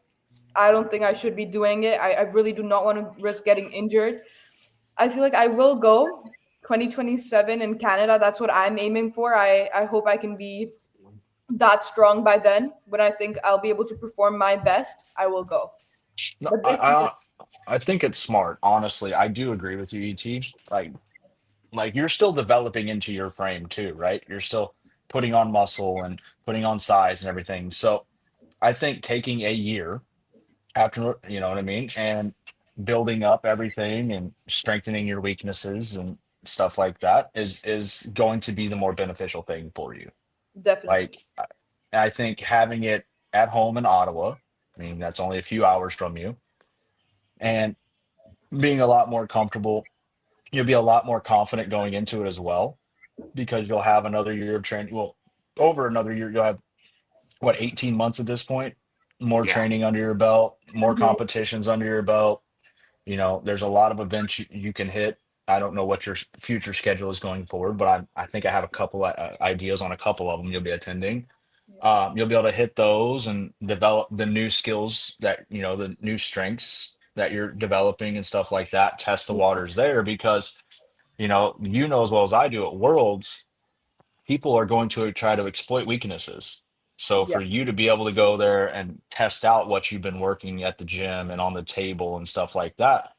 I don't think I should be doing it. I really do not want to risk getting injured. I feel like I will go 2027 in Canada. That's what I'm aiming for. I hope I can be that strong by then. When I think I'll be able to perform my best, I will go. no, But this year, I think it's smart. Honestly, I do agree with you, ET. Like you're still developing into your frame too, right? putting on muscle and putting on size and everything. So I think taking a year after, you know what I mean, and building up everything and strengthening your weaknesses and stuff like that is going to be the more beneficial thing for you. Definitely. Like I think having it at home in Ottawa, I mean that's only a few hours from you, and being a lot more comfortable, you'll be a lot more confident going into it as well because you'll have another year of training. Well, over another year, you'll have what 18 months at this point, more Yeah. training under your belt, more Mhm. competitions under your belt. You know, there's a lot of events you can hit. I don't know what your future schedule is going forward, but I think I have a couple ideas on a couple of them you'll be attending. Yeah. You'll be able to hit those and develop the new skills that, you know, the new strengths that you're developing and stuff like that. Test the waters there because, you know as well as I do at Worlds, people are going to try to exploit weaknesses. So Yeah. for you to be able to go there and test out what you've been working at the gym and on the table and stuff like that,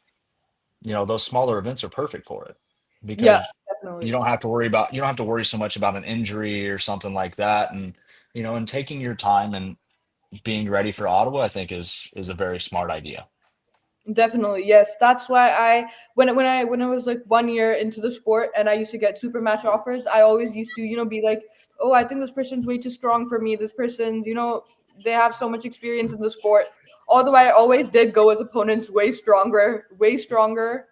those smaller events are perfect for it Yeah, because definitely. you don't have to worry so much about an injury or something like that. And, and taking your time and being ready for Ottawa, I think is a very smart idea. Definitely, yes. That's why when I was like 1 year into the sport and I used to get super match offers, I always used to, be like, oh, I think this person's way too strong for me. This person, they have so much experience in the sport. Although I always did go with opponents way stronger,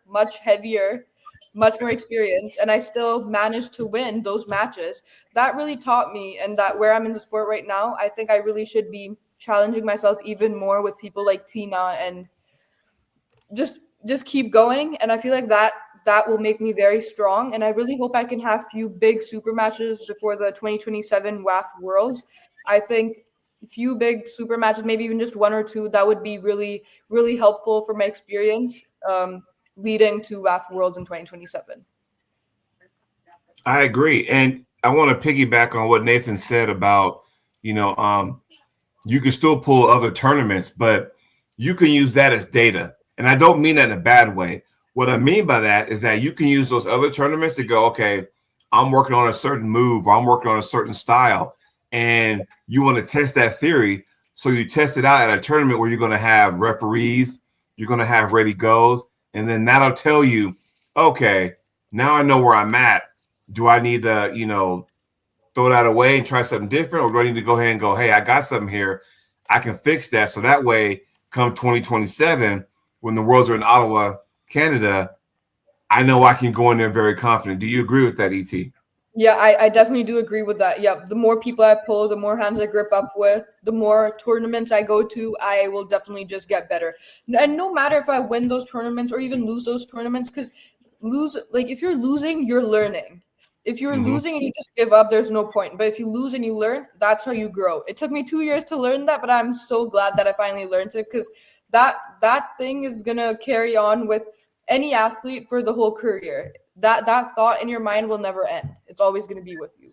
much heavier, much more experience, and I still managed to win those matches. That really taught me, and that where I'm in the sport right now, I think I really should be challenging myself even more with people like Tina and just keep going, and I feel like that will make me very strong, and I really hope I can have few big super matches before the 2027 WAF Worlds. I think a few big super matches, maybe even just one or two, that would be really really helpful for my experience leading to WAF Worlds in 2027. I agree. And I want to piggyback on what Nathan said about, you know, you can still pull other tournaments, but you can use that as data. And I don't mean that in a bad way. What I mean by that is that you can use those other tournaments to go, okay, I'm working on a certain move or I'm working on a certain style, and you want to test that theory. So you test it out at a tournament where you're going to have referees, you're going to have ready goes, and then that'll tell you, okay, now I know where I'm at. Do I need to, throw that away and try something different, or do I need to go ahead and go, hey, I got something here, I can fix that, so that way, come 2027, when the Worlds are in Ottawa, Canada, I know I can go in there very confident. Do you agree with that, Et? Yeah, I definitely do agree with that. Yeah, the more people I pull, the more hands I grip up with, the more tournaments I go to, I will definitely just get better. And no matter if I win those tournaments or even lose those tournaments, because if you're losing, you're learning. If you're Mm-hmm. losing and you just give up, there's no point. But if you lose and you learn, that's how you grow. It took me 2 years to learn that, but I'm so glad that I finally learned it, because that thing is gonna carry on with any athlete for the whole career. That thought in your mind will never end. It's always going to be with you.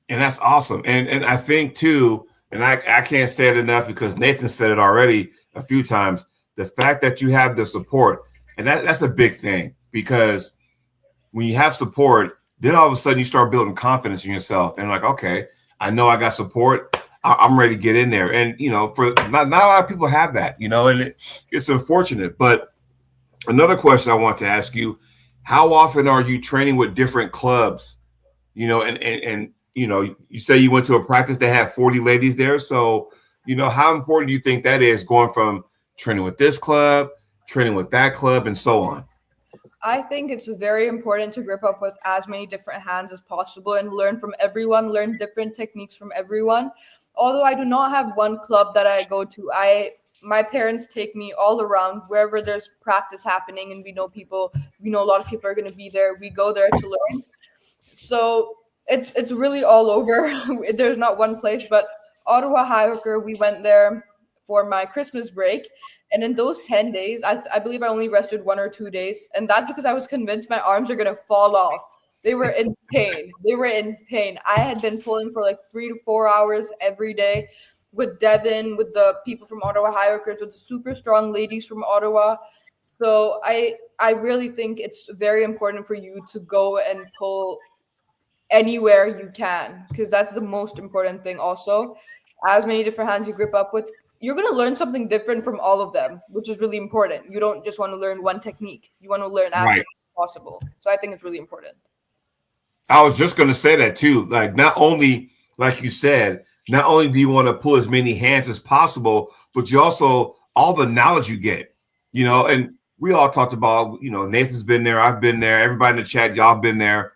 And that's awesome. And I think too, and I can't say it enough because Nathan said it already a few times, the fact that you have the support, and that's a big thing, because when you have support, then all of a sudden you start building confidence in yourself and like, okay, I know I got support. I'm ready to get in there. And, for not a lot of people have that, and it's unfortunate. But another question I want to ask you, how often are you training with different clubs? And you say you went to a practice that had 40 ladies there. So, how important do you think that is, going from training with this club, training with that club, and so on? I think it's very important to grip up with as many different hands as possible and learn from everyone, learn different techniques from everyone. Although I do not have one club that I go to, my parents take me all around wherever there's practice happening and we know a lot of people are going to be there. We go there to learn. So it's really all over. There's not one place, but Ottawa High we went there for my Christmas break. And in those 10 days, I believe I only rested 1 or 2 days. And that's because I was convinced my arms are going to fall off. They were in pain. They were in pain. I had been pulling for like 3 to 4 hours every day with Devin, with the people from Ottawa High with the super strong ladies from Ottawa. So I really think it's very important for you to go and pull anywhere you can, because that's the most important thing also. As many different hands you grip up with, you're going to learn something different from all of them, which is really important. You don't just want to learn one technique, you want to learn as Right. much as possible. So I think it's really important. I was just going to say that too. Like, not only, like you said, not only do you want to pull as many hands as possible, but you also, all the knowledge you get, and we all talked about, Nathan's been there, I've been there, everybody in the chat, y'all been there.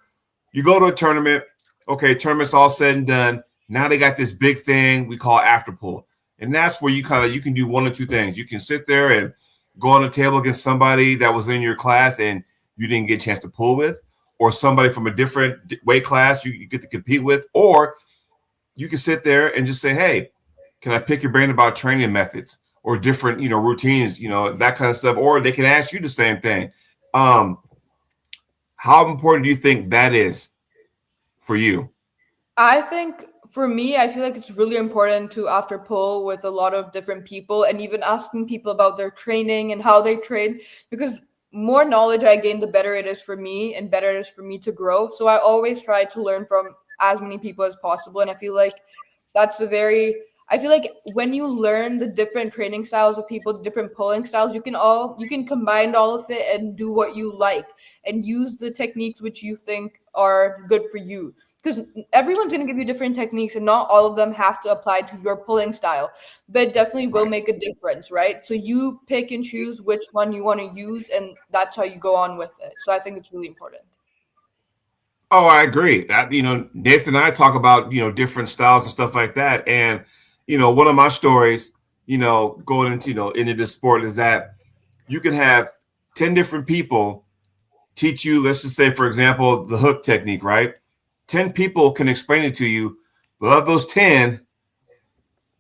You go to a tournament, okay, tournament's all said and done. Now they got this big thing we call after pull. And that's where you can do one or two things. You can sit there and go on a table against somebody that was in your class and you didn't get a chance to pull with, or somebody from a different weight class you get to compete with, or you can sit there and just say, hey, can I pick your brain about training methods or different, routines, that kind of stuff, or they can ask you the same thing. Um, how important do you think that is for you? I think for me, I feel like it's really important to after pull with a lot of different people and even asking people about their training and how they train, because more knowledge I gain, the better it is for me and better it is for me to grow. So I always try to learn from as many people as possible. And I feel like that's a very I feel like when you learn the different training styles of people, the different pulling styles, you can combine all of it and do what you like and use the techniques which you think are good for you. Because everyone's going to give you different techniques and not all of them have to apply to your pulling style, but it definitely will Right. make a difference, right? So you pick and choose which one you want to use and that's how you go on with it. So I think it's really important. Oh, I agree. Nathan and I talk about, different styles and stuff like that. And, one of my stories, going into, into this sport is that you can have 10 different people teach you, let's just say, for example, the hook technique, right? 10 people can explain it to you. But of those 10,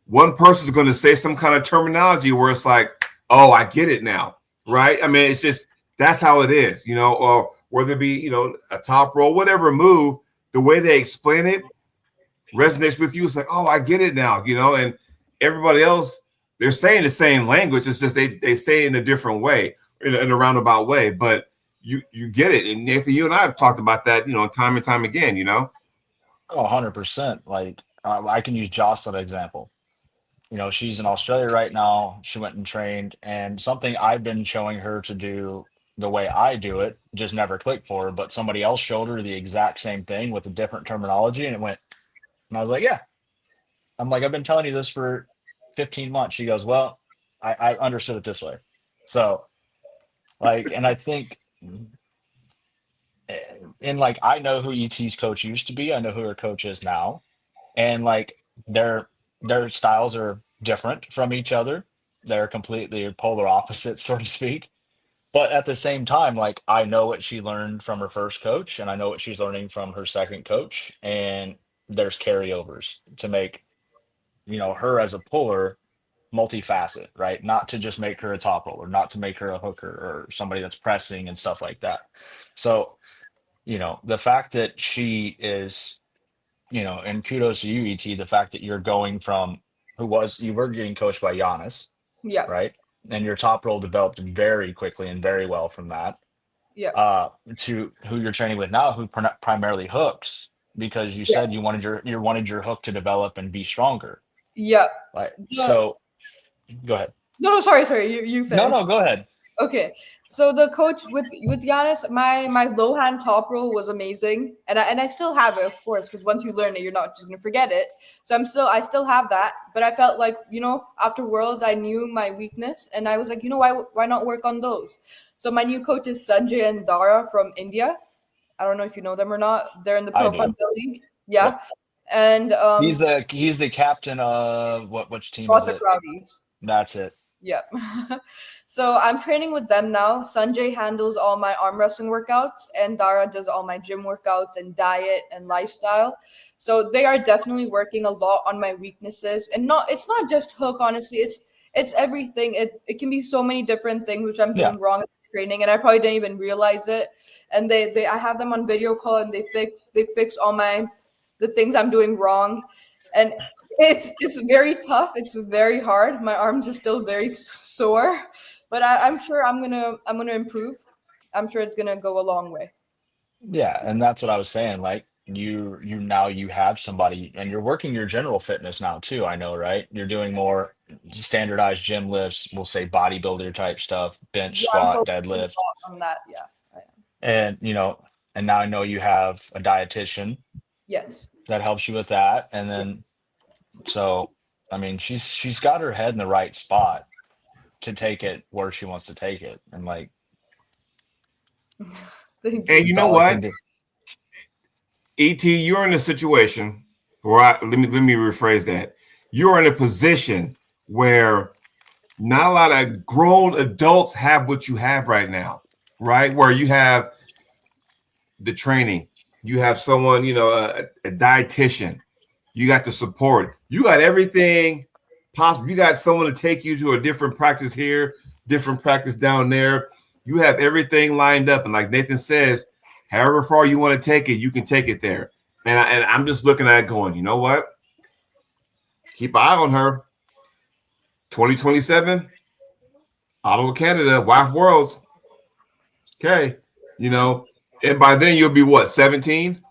one person is going to say some kind of terminology where it's like, oh, I get it now, right? I mean, it's just that's how it is, or whether it be, a top roll, whatever move, the way they explain it resonates with you. It's like, oh, I get it now, and everybody else, they're saying the same language. It's just they say it in a different way, in a roundabout way, but you get it. And Nathan, you and I have talked about that, time and time again. Oh, 100%. Like, I can use Jocelyn example. She's in Australia right now. She went and trained, and something I've been showing her to do the way I do it just never clicked for her. But somebody else showed her the exact same thing with a different terminology, and it went. And I was like, yeah. I'm like, I've been telling you this for 15 months. She goes, well, I understood it this way. So, like, and I think, and like, I know who ET's coach used to be. I know who her coach is now, and like, their their styles are different from each other. They're completely polar opposites, so to speak. But at the same time, like, I know what she learned from her first coach, and I know what she's learning from her second coach, and there's carryovers to make her as a puller multifaceted, right? Not to just make her a top roller, not to make her a hooker or somebody that's pressing and stuff like that. So, the fact that she is, and kudos to you, ET, the fact that you're going from you were getting coached by Giannis, Yeah. right? And your top roll developed very quickly and very well from that, Yeah. to who you're training with now, who primarily hooks, because you said Yes. you wanted your hook to develop and be stronger. Yeah. Like, The, so go ahead. no, sorry. You No, finish. no, go ahead. Okay, so the coach with Giannis, my low hand top roll was amazing, and I still have it, of course, because once you learn it, you're not just gonna forget it. So I still have that, but I felt like after Worlds, I knew my weakness, and I was like, why not work on those? So my new coach is Sanjay and Dara from India. I don't know if you know them or not. They're in the I Pro do. Punta League, yeah, Yep. and He's the captain of which team is Rocket it? Rowdies. That's it. Yep. So I'm training with them now. Sanjay handles all my arm wrestling workouts, and Dara does all my gym workouts and diet and lifestyle. So they are definitely working a lot on my weaknesses, and it's not just hook. Honestly, it's everything. It can be so many different things which I'm Yeah. doing wrong in training, and I probably didn't even realize it. And they I have them on video call, and they fix all the things I'm doing wrong, and it's very tough. It's very hard. My arms are still very sore, but I'm sure I'm gonna improve. I'm sure it's gonna go a long way. Yeah, and that's what I was saying. Like, you have somebody, and you're working your general fitness now too. I know, right? You're doing more standardized gym lifts. We'll say bodybuilder type stuff, bench, Yeah, I'm squat, focusing a deadlift, lot on that. Yeah, I am. and and now I know you have a dietitian Yes. that helps you with that, and then so I mean, she's got her head in the right spot to take it where she wants to take it, and like Thank And you. you that's know all I what, can do. Et, you're in a situation where let me rephrase that. You're in a position where not a lot of grown adults have what you have right now, right? Where you have the training, you have someone, a dietitian, you got the support, you got everything possible. You got someone to take you to a different practice here, different practice down there. You have everything lined up, and like Nathan says, however far you want to take it, you can take it there. And I'm just looking at it going, you know what? Keep an eye on her. 2027, Ottawa, Canada, WAF Worlds. Okay, and by then you'll be what, 17?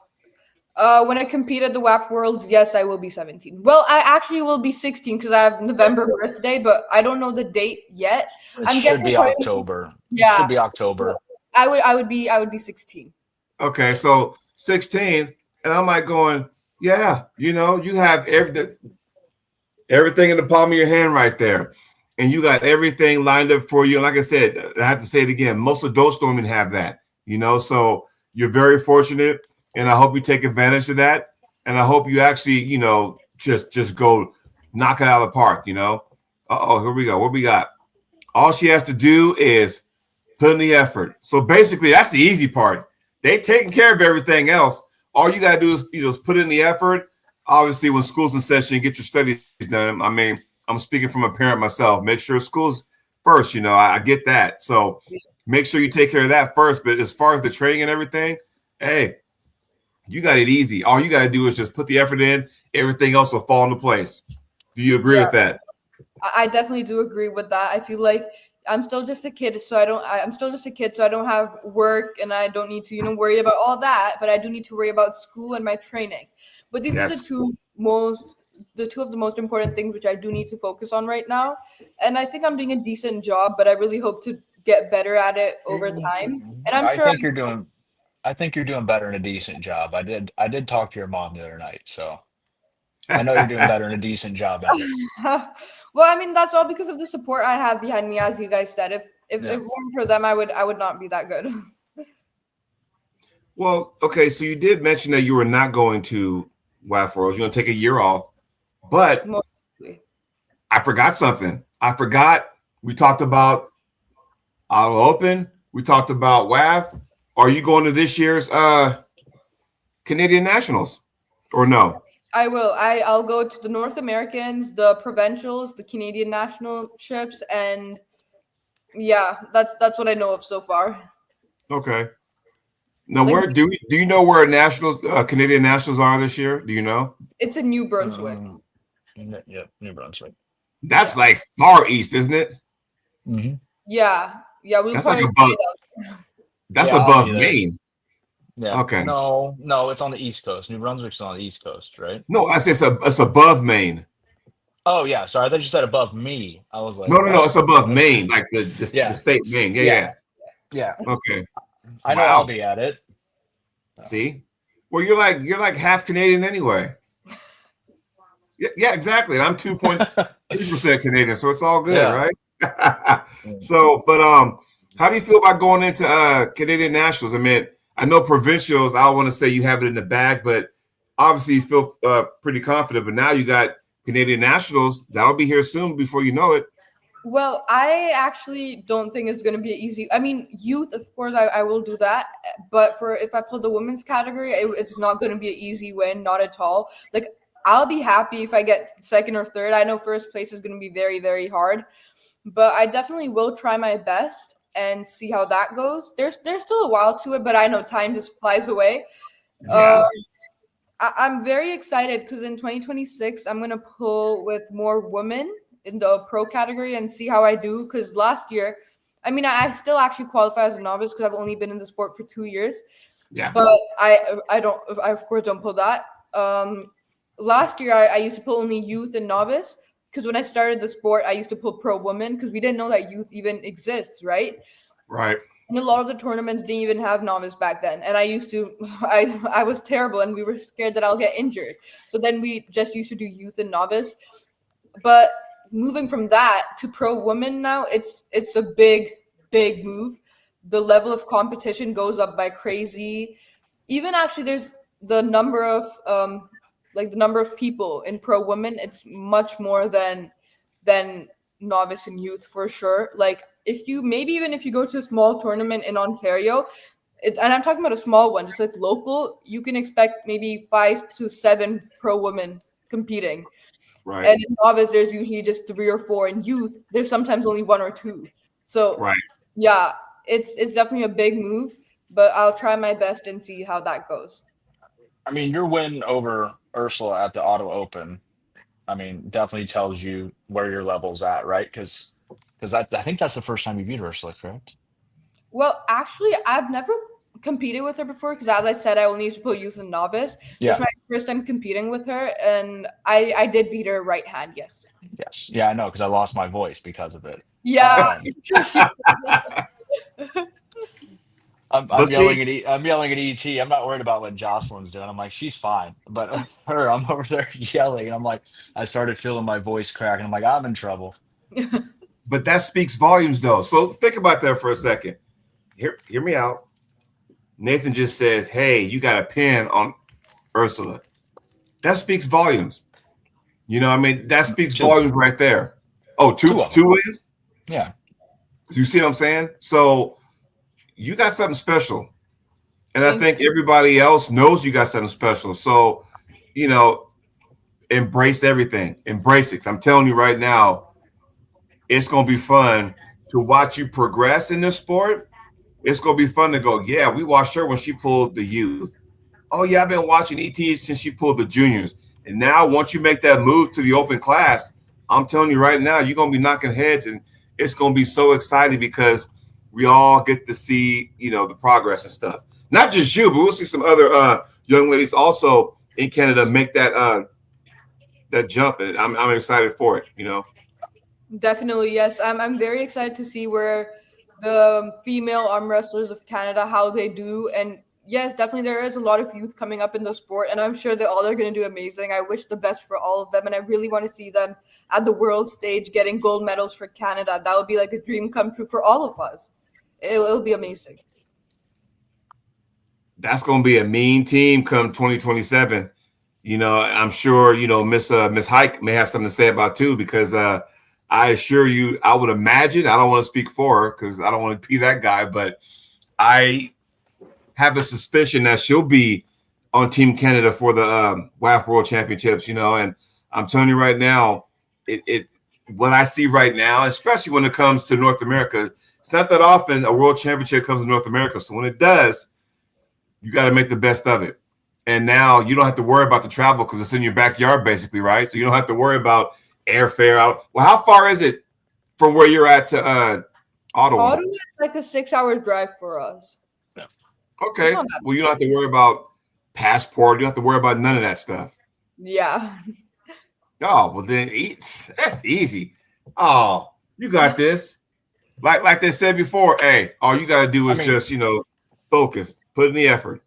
When I compete at the WAF Worlds, yes, I will be 17. Well, I actually will be 16 because I have November birthday, but I don't know the date yet. It I'm should guessing be probably, October. It should yeah. be October. I would be 16. Okay, so 16, and I'm like going, yeah, you have everything in the palm of your hand right there, and you got everything lined up for you. And like I said, I have to say it again, most adults don't even have that, so you're very fortunate, and I hope you take advantage of that, and I hope you actually, just go knock it out of the park. Here we go. What we got? All she has to do is put in the effort. So basically, that's the easy part. They taking care of everything else. All you gotta do is put in the effort. Obviously, when school's in session, get your studies done. I mean, I'm speaking from a parent myself. Make sure school's first. I get that. So make sure you take care of that first. But as far as the training and everything, hey, you got it easy. All you gotta do is just put the effort in. Everything else will fall into place. Do you agree Yeah, with that? I definitely do agree with that. I feel like I'm still just a kid, so I'm still just a kid, so I don't have work and I don't need to, worry about all that. But I do need to worry about school and my training. But these are Yes. the two of the most important things which I do need to focus on right now. And I think I'm doing a decent job, but I really hope to get better at it over time. And I'm I sure think you're doing I think you're doing better and a decent job. I did talk to your mom the other night, so I know you're doing better and a decent job at it. well, I mean, that's all because of the support I have behind me, as you guys said. If Yeah. it weren't for them, I would not be that good. Well, okay, so you did mention that you were not going to WAF Worlds. You're going to take a year off, but Mostly. I forgot something. I forgot we talked about Auto Open. We talked about WAF. Are you going to this year's Canadian Nationals or no? I will. I'll go to the North Americans, the provincials, the Canadian nationalships, and yeah, that's what I know of so far. Okay. Now, Like where do you know where nationals Canadian Nationals are this year? Do you know? it's in New Brunswick. Um, yeah, New Brunswick. That's Yeah. like far east, isn't it? Hmm. Yeah. Yeah, we'll That's like probably above. play it That's Yeah, I'll above be there. Maine. Yeah. Okay. No, it's on the East Coast. New Brunswick's on the East Coast, right? No, I said it's above Maine. Oh yeah, sorry. I thought you said above me. I was like, No, what? it's above That's Maine, like the yeah, state Maine. Yeah, yeah, yeah. yeah. Okay. I know I'll Wow. be at it. See, well, you're like half Canadian anyway. Yeah, exactly. I'm 2.3% Canadian, so it's all good, Yeah. right? So, but how do you feel about going into Canadian Nationals? I mean, I know provincials. I don't want to say you have it in the bag, but obviously you feel pretty confident. But now you got Canadian Nationals. That'll be here soon before you know it. Well, I actually don't think it's going to be easy. I mean, youth, of course, I will do that. But for if I pull the women's category, it's not going to be an easy win, not at all. Like, I'll be happy if I get second or third. I know first place is going to be very, very hard, but I definitely will try my best and see how that goes. There's still a while to it, but I know time just flies away. Yeah. Uh, I'm very excited because in 2026, I'm going to pull with more women in the pro category and see how I do. Because last year, I mean, I still actually qualify as a novice because I've only been in the sport for 2 years. Yeah. But I of course don't pull that. Last year I used to pull only youth and novice because when I started the sport I used to pull pro women because we didn't know that youth even exists, right? Right. And a lot of the tournaments didn't even have novice back then. And I used to, I was terrible, and we were scared that I'll get injured. So then we just used to do youth and novice. But moving from that to pro women now, it's a big move. The level of competition goes up by crazy. Even actually, there's the number of like the number of people in pro women. It's much more than novice and youth for sure. Like if you maybe even if you go to a small tournament in Ontario, and I'm talking about a small one, just like local, you can expect maybe 5 to 7 pro women competing. Right. And in novice, there's usually just 3 or 4. In youth, there's sometimes only 1 or 2. So Right. yeah, it's definitely a big move, but I'll try my best and see how that goes. I mean, your win over Ursula at the Auto Open, I mean, definitely tells you where your level's at, right? Because I think that's the first time you beat Ursula, correct? Well, actually, I've never competed with her before because, as I said, I only used to play youth and novice. This is Yeah. my first time competing with her, and I did beat her right hand. Yes. Yes. Yeah, I know because I lost my voice because of it. Yeah. Um, But see, I'm yelling at ET. I'm not worried about what Jocelyn's doing. I'm like, she's fine. But her, I'm over there yelling, and I'm like, I started feeling my voice crack, and I'm like, I'm in trouble. but that speaks volumes, though. So think about that for a second. Hear me out. Nathan just says, "Hey, you got a pin on Ursula." That speaks volumes. You know, what I mean, that speaks Two, volumes right there. Oh, two two of them. two wins. Yeah. You see what I'm saying? So you got something special, and I Thank think everybody else knows you got something special. So, you know, embrace everything. Embrace it. 'Cause I'm telling you right now, it's gonna be fun to watch you progress in this sport. It's gonna be fun to go, yeah, we watched her when she pulled the youth. Oh yeah, I've been watching ET since she pulled the juniors. And now once you make that move to the open class, I'm telling you right now, you're gonna be knocking heads, and it's gonna be so exciting because we all get to see, you know, the progress and stuff. Not just you, but we'll see some other young ladies also in Canada make that jump, and I'm excited for it. You know. Definitely, yes. I'm very excited to see where the female arm wrestlers of Canada how they do. And yes, definitely there is a lot of youth coming up in the sport, and I'm sure they all are going to do amazing. I wish the best for all of them, and I really want to see them at the world stage getting gold medals for Canada. That would be like a dream come true for all of us. It'll be amazing. That's going to be a mean team come 2027. You know, I'm sure, you know, Miss Hike may have something to say about too, because I assure you, I would imagine, I don't want to speak for her because I don't want to be that guy, but I have a suspicion that she'll be on Team Canada for the WAF World Championships, you know, and I'm telling you right now, it what I see right now, especially when it comes to North America, it's not that often a world championship comes to North America. So when it does, you got to make the best of it. And now you don't have to worry about the travel because it's in your backyard, basically, right? So you don't have to worry about airfare out. Well, how far is it from where you're at to Ottawa? Ottawa is like a 6 hour drive for us. Yeah. Okay. Well, you don't have to worry about passport. You don't have to worry about none of that stuff. Yeah. Oh, well then that's easy. Oh, you got this. Like they said before, hey, all you gotta do is just, you know, focus, put in the effort.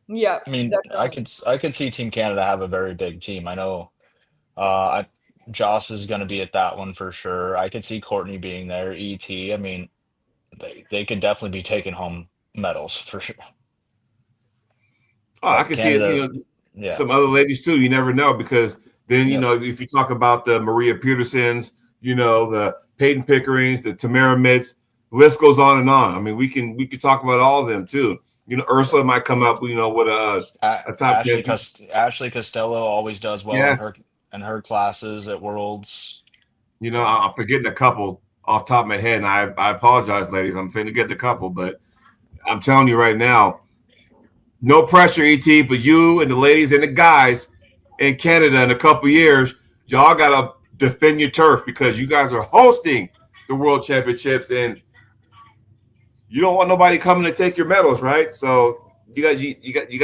Yeah, I mean, definitely. I can see Team Canada have a very big team. I know Joss is going to be at that one for sure. I could see Courtney being there, ET. I mean, they could definitely be taking home medals for sure. Oh, I But can see it, you Canada, know, yeah. some other ladies too. You never know because then, you Yep. know, if you talk about the Maria Petersons, you know, the Peyton Pickerings, the Tamara Mitz, the list goes on and on. I mean, we could talk about all of them too. You know, Ursula might come up, you know, with a top 10. Ashley Costello always does well Yes. in her classes at Worlds. You know, I'm forgetting a couple off the top of my head, and I apologize, ladies. I'm finna get a couple, but I'm telling you right now, no pressure, ET, but you and the ladies and the guys in Canada in a couple years, y'all gotta defend your turf because you guys are hosting the World Championships, and you don't want nobody coming to take your medals, right? So you got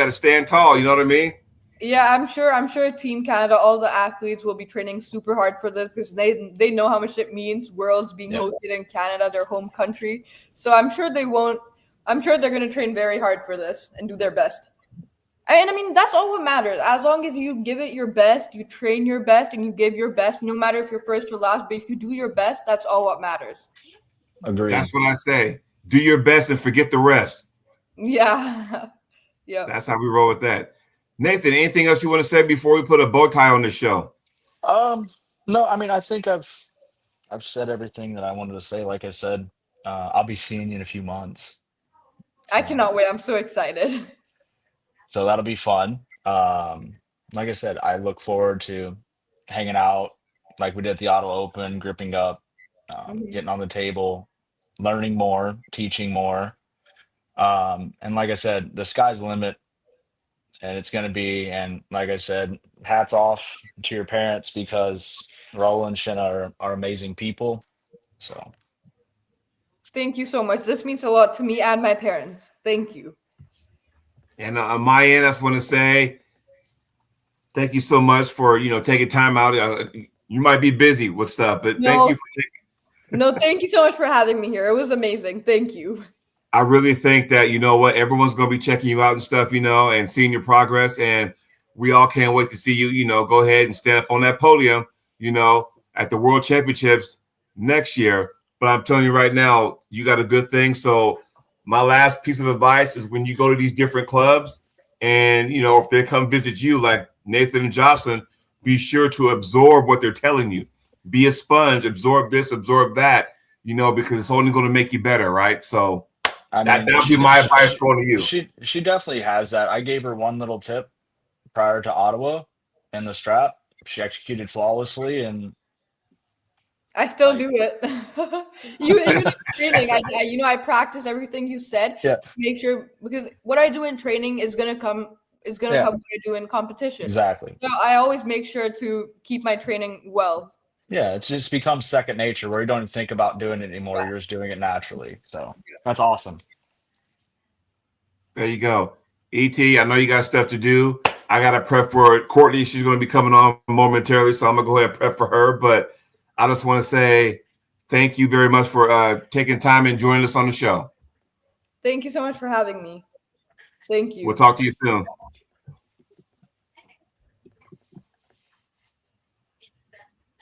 to stand tall. You know what I mean? Yeah, I'm sure Team Canada, all the athletes will be training super hard for this because they know how much it means. Worlds being Yep. hosted in Canada, their home country. So I'm sure they won't. I'm sure they're going to train very hard for this and do their best. And I mean, that's all what matters. As long as you give it your best, you train your best, and you give your best, no matter if you're first or last, but if you do your best, that's all what matters. Agreed. That's what I say. Do your best and forget the rest. Yeah. Yep. That's how we roll with that. Nathan, anything else you want to say before we put a bow tie on the show? Um, no, I mean, I think I've said everything that I wanted to say. Like I said, I'll be seeing you in a few months, I so cannot wait. I'm so excited. that'll be fun. Like I said, I look forward to hanging out like we did at the Auto Open, gripping up, Mhm. getting on the table, learning more, teaching more. And like I said, the sky's the limit, and it's going to be. And like I said, hats off to your parents because Raul and Shanna are amazing people. So. Thank you so much. This means a lot to me and my parents. Thank you. And on my end, I just want to say thank you so much for taking time out. You might be busy with stuff, but thank you No, for taking. no, thank you so much for having me here. It was amazing. Thank you. I really think that everyone's going to be checking you out and stuff, and seeing your progress, and we all can't wait to see you. Go ahead and stand up on that podium, at the World Championships next year. But I'm telling you right now, you got a good thing. So my last piece of advice is when you go to these different clubs, and if they come visit you, like Nathan and Jocelyn, be sure to absorb what they're telling you. Be a sponge, absorb this, absorb that, because it's only going to make you better, right? So. I That mean, would be my advice going to you. she definitely has that. I gave her one little tip prior to Ottawa and the strap. She executed flawlessly, and I still like, do it. Even in training, I practice everything you said yeah, to make sure because what I do in training is gonna yeah, come what I do in competition. exactly. So I always make sure to keep my training well. Yeah, it's just becomes second nature where you don't even think about doing it anymore. Yeah. You're just doing it naturally. So that's awesome. There you go. ET, I know you got stuff to do. I got to prep for Courtney. She's going to be coming on momentarily, so I'm going to go ahead and prep for her. But I just want to say thank you very much for taking time and joining us on the show. Thank you so much for having me. Thank We'll you. talk to you soon.